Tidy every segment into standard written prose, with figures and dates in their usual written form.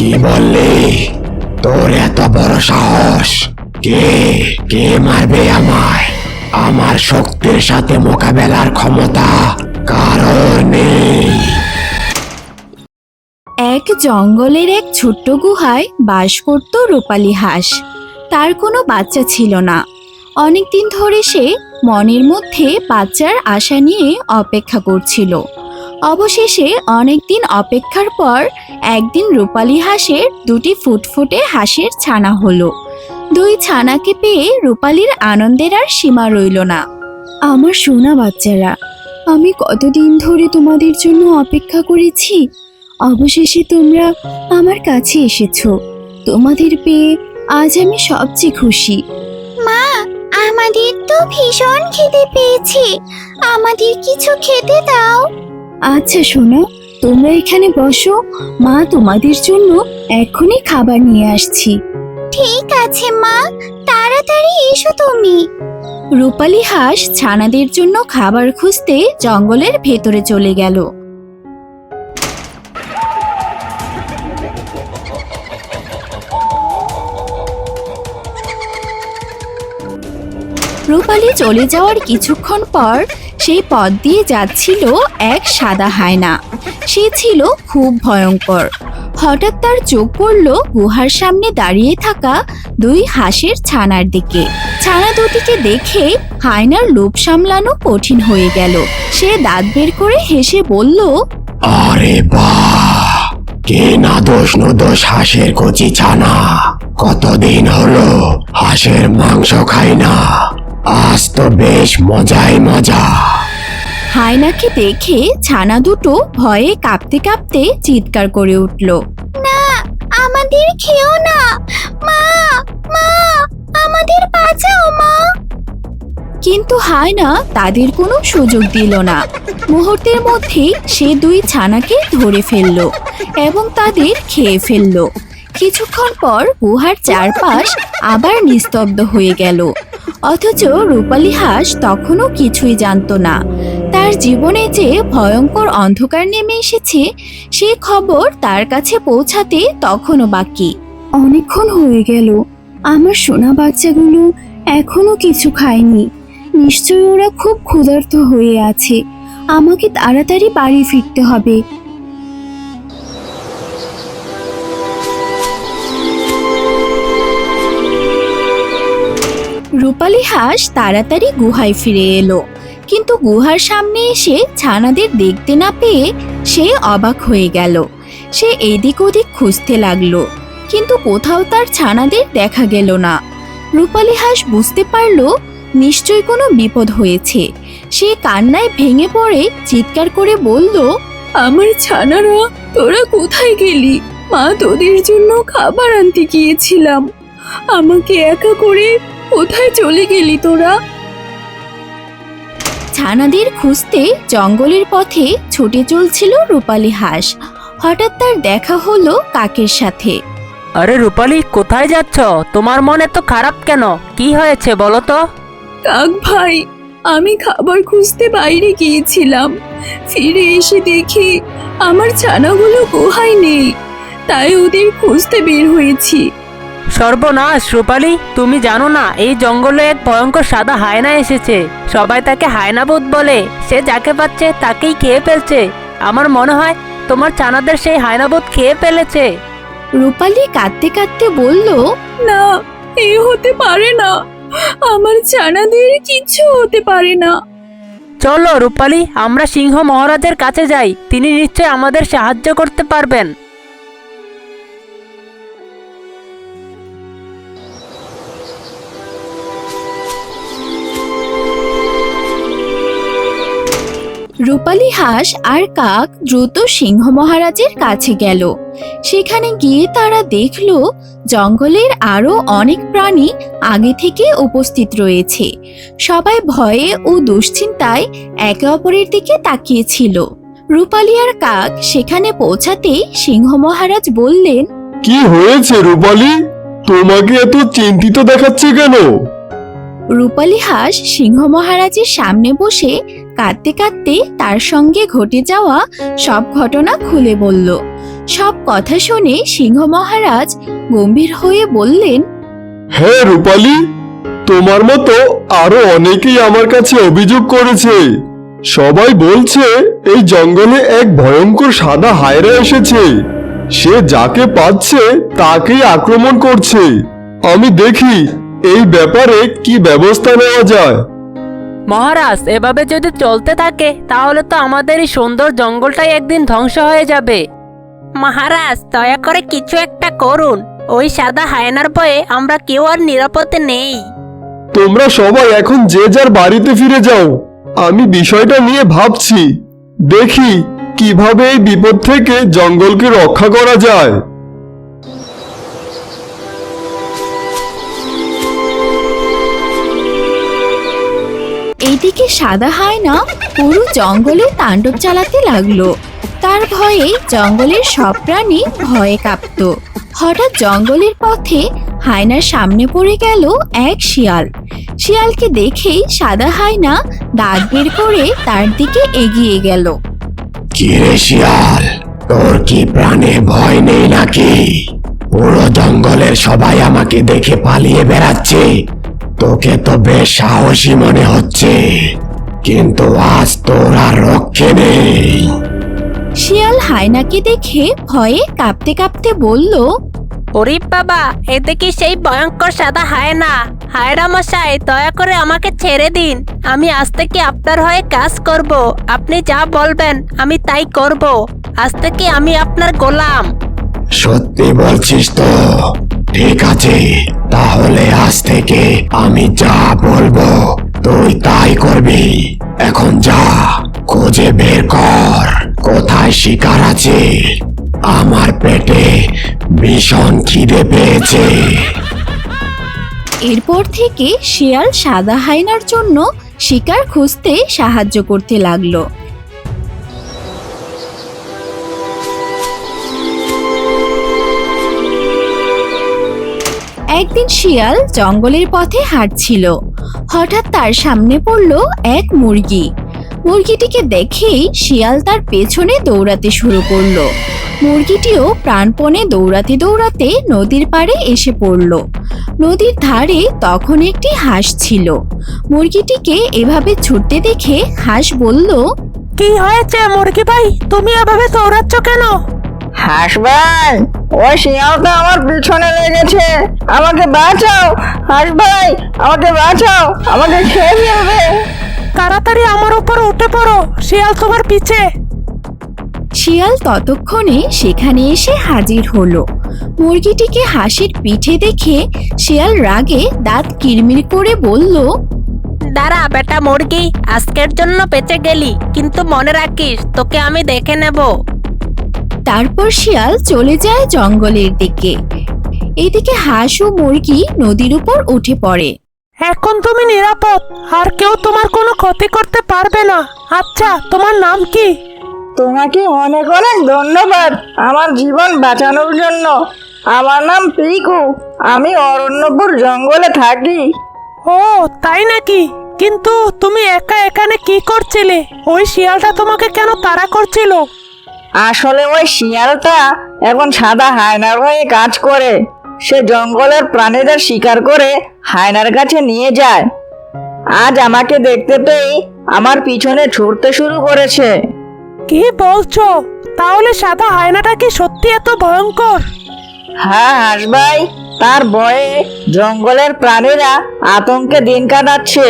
কি বললি? তোর এত বড় সাহস? কে কে মারবে আমায়? আমার শক্তির সাথে মোকাবেলার ক্ষমতা কারোর নেই। এক জঙ্গলের এক ছোট্ট গুহায় বাস করত রূপালী হাঁস। তার কোনো বাচ্চা ছিল না। অনেকদিন ধরে সে মনের মধ্যে বাচ্চার আশা নিয়ে অপেক্ষা করছিল। অবশেষে অনেকদিন অপেক্ষার পর একদিন রূপালী হাঁসের দুটি ফুটফুটে হাঁসের ছানা হলো। দুই ছানাকে পেয়ে রূপালীর আনন্দের আর সীমা রইল না। আমার সোনা বাচ্চারা, আমি কতদিন ধরে তোমাদের জন্য অপেক্ষা করেছি। অবশেষে তোমরা আমার কাছে এসেছো। তোমাদের পেয়ে আজ আমি সবচেয়ে খুশি। মা, আমাদের তো ভীষণ খিদে পেয়েছে, আমাদের কিছু খেতে দাও। আচ্ছা শোনো, তোমরা এখানে বসো, মা তোমাদের জন্য এক্ষুনি খাবার নিয়ে আসছি। ঠিক আছে মা, তাড়াতাড়ি এসো তুমি। রূপালী হাঁস ছানাদের জন্য খাবার খুঁজতে জঙ্গলের ভেতরে চলে গেল। রূপালী চলে যাওয়ার কিছুক্ষণ পর সেই পথ দিয়ে যাচ্ছিল এক সাদা হায়না। সে ছিল খুব ভয়ঙ্কর। হঠাৎ তার চোখ পড়ল গুহার সামনে দাঁড়িয়ে থাকা দুই হাঁসের ছানার দিকে। ছানা দুটিকে দেখে হায়নার লোভ সামলানো কঠিন হয়ে গেল। সে দাঁত বের করে হেসে বলল, আরে বাহ, কে নাদোষ নদোষ হাঁসের কচি ছানা! কতদিন হলো হাঁসের মাংস খাই না, আজ তো বেশ মজাই মজা। হায়নাকে দেখে ছানা দুটো ভয়ে কাঁপতে কাঁপতে চিৎকার করে উঠল। না, আমাদের খেও না, মা মা, আমাদের বাঁচাও মা। কিন্তু হায়না তাদের কোনো সুযোগ দিল না। মুহূর্তের মধ্যেই সে দুই ছানাকে ধরে ফেলল এবং তাদের খেয়ে ফেলল। কিছুক্ষণ পর গুহার চারপাশ আবার নিস্তব্ধ হয়ে গেল। অথচ রূপালী হাঁস তখনও কিছুই জানত না। তার জীবনে যে ভয়ঙ্কর অন্ধকার নেমে এসেছে সে খবর তার কাছে পৌঁছাতে তখনও বাকি। অনেকক্ষণ হয়ে গেল, আমার সোনা বাচ্চাগুলো এখনো কিছু খায়নি। নিশ্চয়ই ওরা খুব ক্ষুধার্ত হয়ে আছে। আমাকে তাড়াতাড়ি বাড়ি ফিরতে হবে। রূপালী হাঁস তাড়াতাড়ি গুহায় ফিরে এলো, কিন্তু গুহার সামনে এসে ছানাদের দেখতে না পেয়ে সে অবাক হয়ে গেল। সে এদিক ওদিক খুঁজতে লাগলো, কিন্তু কোথাও তার ছানাদের দেখা গেল না। রূপালী হাঁস বুঝতে পারল নিশ্চয়ই কোনো বিপদ হয়েছে। সে কান্নায় ভেঙে পড়ে চিৎকার করে বলল, আমার ছানারা, তোরা কোথায় গেলি? মা, তোদের জন্য খাবার আনতে গিয়েছিলাম, আমাকে একা করে কোথায় চলে গেলি তোরা? ছানাদের খুঁজতে জঙ্গলের পথে ছুটে চলছিল রূপালী হাঁস। হঠাৎ তার দেখা হলো কাকের সাথে। আরে রূপালী, কোথায় যাচ্ছ? তোমার মন এত খারাপ কেন? কি হয়েছে বলো তো? কাক ভাই, আমি খাবার খুঁজতে বাইরে গিয়েছিলাম, ফিরে এসে দেখি আমার ছানাগুলো গুহায় নেই, তাই ওদের খুঁজতে বের হয়েছি। সর্বনাশ রূপালী, তুমি জানো না এই জঙ্গলে এক ভয়ঙ্কর সাদা হায়না এসেছে। সবাই তাকে হায়নাভূত বলে। সে যাকে পাচ্ছে তাকেই খেয়ে ফেলছে। আমার মনে হয় তোমার ছানাদের সেই হায়নাভূত খেয়ে ফেলেছে। রূপালী কাঁদতে কাঁদতে বলল, না, এ হতে পারে না, আমার ছানাদের কিছু হতে পারে না। চলো রূপালী, আমরা সিংহ মহারাজের কাছে যাই। তিনি নিশ্চয় আমাদের সাহায্য করতে পারবেন। রূপালী হাঁস আর কাক দ্রুত সিংহ মহারাজের কাছে গেল। সেখানে গিয়ে তারা দেখল জঙ্গলের আরো অনেক প্রাণী আগে থেকে উপস্থিত রয়েছে। সবাই ভয়ে ও দুশ্চিন্তায় একে অপরের দিকে তাকিয়েছিল। রূপালী আর কাক সেখানে পৌঁছাতে সিংহ মহারাজ বললেন, কি হয়েছে রূপালী? তোমাকে এত চিন্তিত দেখাচ্ছে কেন? রূপালী হাঁস সিংহ মহারাজের সামনে বসে কাঁদতে কাঁদতে তার সঙ্গে ঘটে যাওয়া সব ঘটনা খুলে বলল। সব কথা শুনে সিংহ মহারাজ গম্ভীর হয়ে বললেন, হ্যাঁ রূপালী, তোমার মতো আরো অনেকেই আমার কাছে অভিযোগ করেছে। সবাই বলছে এই জঙ্গলে এক ভয়ঙ্কর সাদা হায়রা এসেছে। সে যাকে পাচ্ছে তাকেই আক্রমণ করছে। আমি দেখি এই ব্যাপারে কি ব্যবস্থা নেওয়া যায়। মহারাজ, এভাবে যদি চলতে থাকে তাহলে তো আমাদের এই সুন্দর জঙ্গলটাই একদিন ধ্বংস হয়ে যাবে। মহারাজ, দয়া করে কিছু একটা করুন। ওই সাদা হায়নার ভয়ে আমরা কেউ আর নিরাপদে নেই। তোমরা সবাই এখন যে যার বাড়িতে ফিরে যাও। আমি বিষয়টা নিয়ে ভাবছি, দেখি কিভাবে এই বিপদ থেকে জঙ্গলকে রক্ষা করা যায়। এইদিকে সাদা হায়না পুরো জঙ্গলে তাণ্ডব চালাতে লাগলো। তার ভয়ে জঙ্গলের সব প্রাণী ভয়ে কাঁপতো। হঠাৎ জঙ্গলের পথে হায়নার সামনে পড়ে গেল এক শিয়াল। শিয়ালকে দেখেই সাদা হায়না দাঁত বের করে তার দিকে এগিয়ে গেল। কিরে শিয়াল, তোর কি প্রাণে ভয় নেই নাকি? পুরো জঙ্গলের সবাই আমাকে দেখে পালিয়ে বেড়াচ্ছে। তোকে তো বেশ সাহসী মনে হচ্ছে, কিন্তু আজ তোর আর রক্ষে নেই। শিয়াল হায়নাকে দেখে ভয়ে কাঁপতে কাঁপতে বলল, ওরে বাবা, এদিকে সেই ভয়ঙ্কর সাদা হায়না। হায়রা মশাই, দয়া করে আমাকে ছেড়ে দিন। আমি আজ থেকে আপনার হয়ে কাজ করব। আপনি যা বলবেন আমি তাই করব। আজ থেকে আমি আপনার গোলাম। সত্যি বলছিস তো? ঠিক আছে, তাহলে আজ থেকে আমি যা বলবো তুই তাই করবি। এখন যা, খুঁজে বের কর কোথায় শিকার আছে। আমার পেটে ভীষণ খিদে পেয়েছে। এরপর থেকে শিয়াল সাদা হায়নার জন্য শিকার খুঁজতে সাহায্য করতে লাগলো। একদিন শিয়াল জঙ্গলের পথে হাঁটছিল। হঠাৎ তার সামনে পড়ল এক মুরগি। মুরগিটিকে দেখেই শিয়াল তার পেছনে দৌড়াতে শুরু করলো। মুরগিটিও প্রাণপণে দৌড়াতে দৌড়াতে নদীর পাড়ে এসে পড়ল। নদীর ধারে তখন একটি হাঁস ছিল। মুরগিটিকে এভাবে ছুটতে দেখে হাঁস বলল, কি হয়েছে মুরগি ভাই, তুমি এভাবে দৌড়াচ্ছ কেন? হাঁস ভাই, ওই শিয়ালটা আমার পিছনে লেগেছে। আমাকে বাঁচাও হাঁস ভাই, আমাকে বাঁচাও, আমাকে খেয়ে ফেলবে। তাড়াতাড়ি আমার উপর উঠে পড়ো, শিয়াল তোমার পিছে। শিয়াল ততক্ষণে সেখানে এসে হাজির হলো। মুরগিটিকে হাঁসের পিঠে দেখে শিয়াল রাগে দাঁত কিরমির করে বলল, দাঁড়া বেটা মুরগি, আজকের জন্য বেঁচে গেলি, কিন্তু মনে রাখিস তোকে আমি দেখে নেব। তারপর শিয়াল চলে যায় জঙ্গলের দিকে। এদিকে হাঁস ও মুরগি নদীর উপর উঠে পড়ে। এখন তুমি নিরাপদ, আর কেউ তোমার কোনো ক্ষতি করতে পারবে না। আচ্ছা, তোমার নাম কি? তোমাকে অনেক অনেক ধন্যবাদ আমার জীবন বাঁচানোর জন্য। আমার নাম পিকু, আমি অরণ্যপুর জঙ্গলে থাকি। ও তাই নাকি? কিন্তু তুমি একা এখানে কি করছিলে? ওই শিয়ালটা তোমাকে কেন তাড়া করছিল? আসলে ওই শিয়ালটা এখন সাদা হায়নার হয়ে কাজ করে। সে জঙ্গলের প্রাণীদের শিকার করে হায়নার কাছে নিয়ে যায়। আজ আমাকে দেখতে পেয়ে আমার পিছনে ছুটতে শুরু করেছে। কি বলছো? তাহলে সাদা হায়নাটা কি সত্যি এত ভয়ঙ্কর? হ্যাঁ হাঁস ভাই, তার ভয়ে জঙ্গলের প্রাণীরা আতঙ্কে দিন কাটাচ্ছে।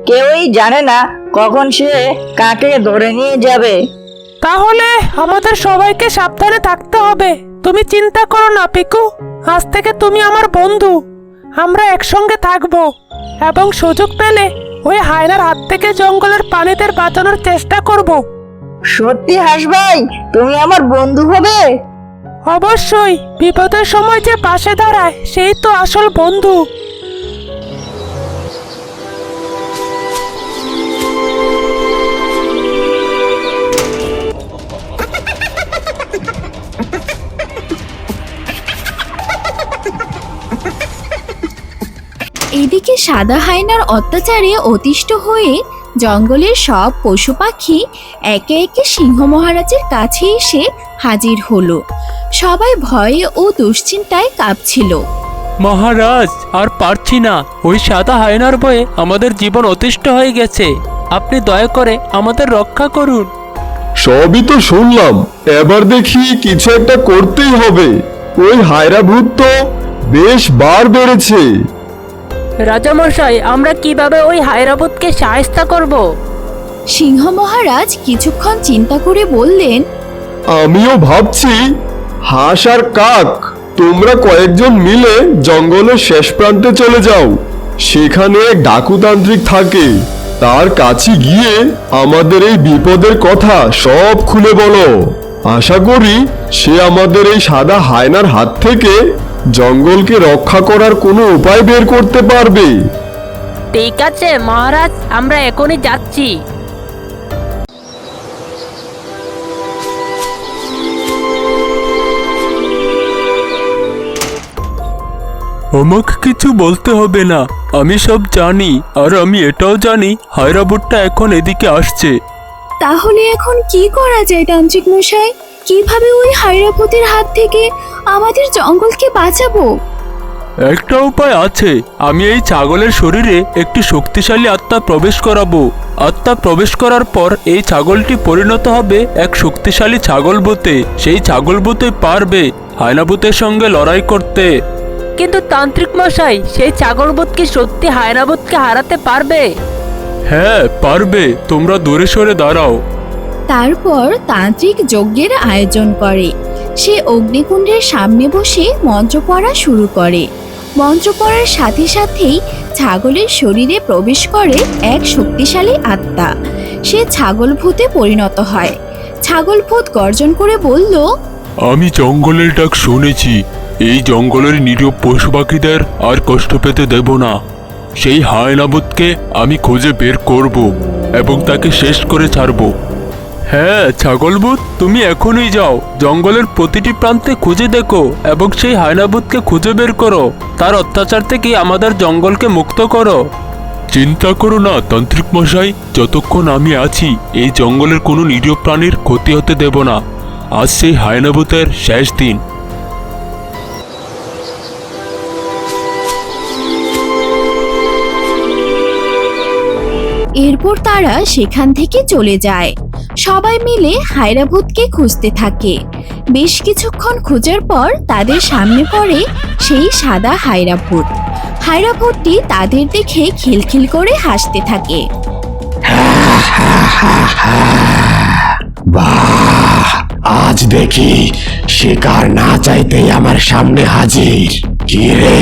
কেউই জানে না কখন সে কাকে ধরে নিয়ে যাবে। তাহলে আমাদের সবাইকে সাবধানে থাকতে হবে। তুমি চিন্তা করো না পিকু, আজ থেকে তুমি আমার বন্ধু। আমরা একসঙ্গে থাকবো এবং সুযোগ পেলে ওই হায়নার হাত থেকে জঙ্গলের প্রাণীদের বাঁচানোর চেষ্টা করব। সত্যি হাঁস ভাই, তুমি আমার বন্ধু হবে? অবশ্যই, বিপদের সময় যে পাশে দাঁড়ায় সেই তো আসল বন্ধু। এদিকে সাদা হায়নার অত্যাচারে অতিষ্ঠ হয়ে জঙ্গলের সব পশু পাখি একে একে সিংহ মহারাজের কাছে এসে হাজির হলো। সবাই ভয়ে ও দুশ্চিন্তায় কাঁপছিল। মহারাজ, আর পারছি না। ওই সাদা হায়নার ভয়ে আমাদের জীবন অতিষ্ঠ হয়ে গেছে। আপনি দয়া করে আমাদের রক্ষা করুন। সবই তো শুনলাম, এবার দেখি কিছু একটা করতেই হবে। ওই হায়রা ভূত তো বেশ বার বেড়েছে। রাজামশাই, আমরা কিভাবে ওই হায়রাবতকে সাহায্য করব? সিংহ মহারাজ কিছুক্ষণ চিন্তা করে বললেন, আমিও ভাবছি। হাঁস আর কাক, তোমরা কয়েকজন মিলে জঙ্গলের শেষ প্রান্তে চলে যাও। সেখানে এক ডাকুতান্ত্রিক থাকে। তার কাছে গিয়ে আমাদের এই বিপদের কথা সব খুলে বলো। আশা করি সে আমাদের এই সাদা হায়নার হাত থেকে জঙ্গলকে রক্ষা করার কোনো উপায় বের করতে পারবে। ঠিক আছে মহারাজ, আমরা এখনই যাচ্ছি। আমাকে কিছু বলতে হবে না, আমি সব জানি। আর আমি এটাও জানি হায়রাবুটটা এখন এদিকে আসছে। তাহলে এখন কি করা যায় তান্ত্রিক মশাই? কিভাবে ওই হায়রাভূতের হাত থেকে আমাদের জঙ্গলকে বাঁচাবো? একটা উপায় আছে। আমি এই ছাগলের শরীরে একটি শক্তিশালী আত্মা প্রবেশ করাবো। আত্মা প্রবেশ করার পর এই ছাগলটি পরিণত হবে এক শক্তিশালী ছাগলভূতে। সেই ছাগলভূতে পারবে হায়নাভূতের সঙ্গে লড়াই করতে। কিন্তু তান্ত্রিক মশাই, সেই ছাগলবুত কি সত্যি হায়নাবুতকে হারাতে পারবে? হ্যাঁ পারবে, তোমরা দূরে সরে দাঁড়াও। তারপর তান্ত্রিক যজ্ঞের আয়োজন করে। সে অগ্নিকুণ্ডের সামনে বসে মন্ত্র পড়া শুরু করে। মন্ত্র পড়ার সাথে সাথেই ছাগলের শরীরে প্রবেশ করে এক শক্তিশালী আত্মা। সে ছাগল ভূতে পরিণত হয়। ছাগল ভূত গর্জন করে বলল, আমি জঙ্গলের ডাক শুনেছি। এই জঙ্গলের নিরীহ পশু পাখিদের আর কষ্ট পেতে দেব না। সেই হায়নাবুতকে আমি খুঁজে বের করব এবং তাকে শেষ করে ছাড়ব। হ্যাঁ ছাগলভূত, তুমি এখনই যাও, জঙ্গলের প্রতিটি প্রান্তে খুঁজে দেখো এবং সেই হায়নাবুতকে খুঁজে বের করো। তার অত্যাচার থেকে আমাদের জঙ্গলকে মুক্ত করো। চিন্তা করো না তান্ত্রিক মশাই, যতক্ষণ আমি আছি এই জঙ্গলের কোনো নিরীহ প্রাণীর ক্ষতি হতে দেব না। আজ সেই হায়নাবুতের শেষ দিন। এরপর তারা সেখান থেকে চলে যায়। সবাই মিলে হায়রাভূতকে খুঁজতে থাকে। বেশ কিছুক্ষণ খোঁজার পর তাদের সামনে পড়ে সেই সাদা হায়রাভূত। হায়রাভূতটি তাদের দেখে খিলখিল করে হাসতে থাকে। বাহ, আজ দেখি শিকার না চাইতেই আমার সামনে হাজির। কি রে,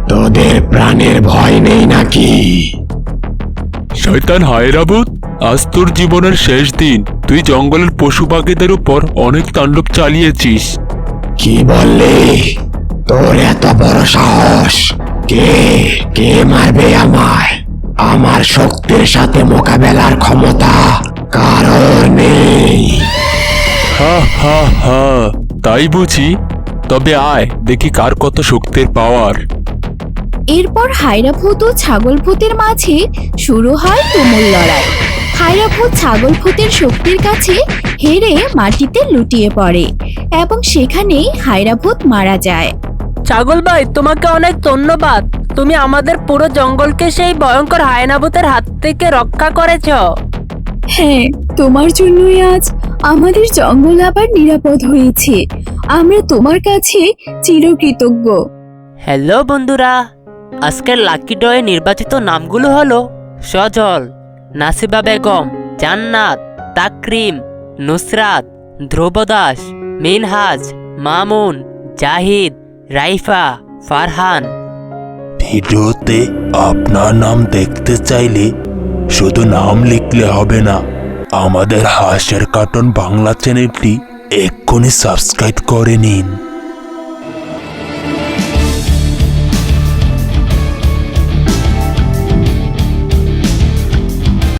তোদের প্রাণের ভয় নেই নাকি? শয়তান হায়রাবুত, আজ তোর জীবনের শেষ দিন। তুই জঙ্গলের পশু পাখিদের উপর অনেক তাণ্ডব চালিয়েছিস। কি বললি? তোর এত বড় সাহস! কে কে মারবে আমায়? আমার শক্তির সাথে মোকাবেলার ক্ষমতা কারোর নেই। হা হা হা, তাই বুঝি? তবে আয় দেখি কার কত শক্তির পাওয়ার। এরপর হায়রাভূত ও ছাগলভূতের মাঝে শুরু হয় তুমুল লড়াই। হায়রাভূত ছাগলভূতের শক্তির কাছে হেরে মাটিতে লুটিয়ে পড়ে এবং সেখানেই হায়রাভূত মারা যায়। ছাগল ভাই, তোমাকে অনেক ধন্যবাদ। তুমি আমাদের পুরো জঙ্গলকে সেই ভয়ঙ্কর হায়নাবুতের হাত থেকে রক্ষা করেছো। হ্যাঁ, তোমার জন্যই আজ আমাদের জঙ্গল আবার নিরাপদ হয়েছে। আমরা তোমার কাছে চিরকৃতজ্ঞ। হ্যালো বন্ধুরা, আজকের লাকি ড্রয়ে নির্বাচিত নামগুলো হলো সজল, নাসিবা বেগম, জান্নাত, তাকরিম, নুসরাত, ধ্রুব দাস, মিনহাজ, মামুন, জাহিদ, রাইফা, ফারহান। ভিডিওতে আপনার নাম দেখতে চাইলে শুধু নাম লিখলে হবে না, আমাদের হাসের কার্টুন বাংলা চ্যানেলটি এক্ষুনি সাবস্ক্রাইব করে নিন।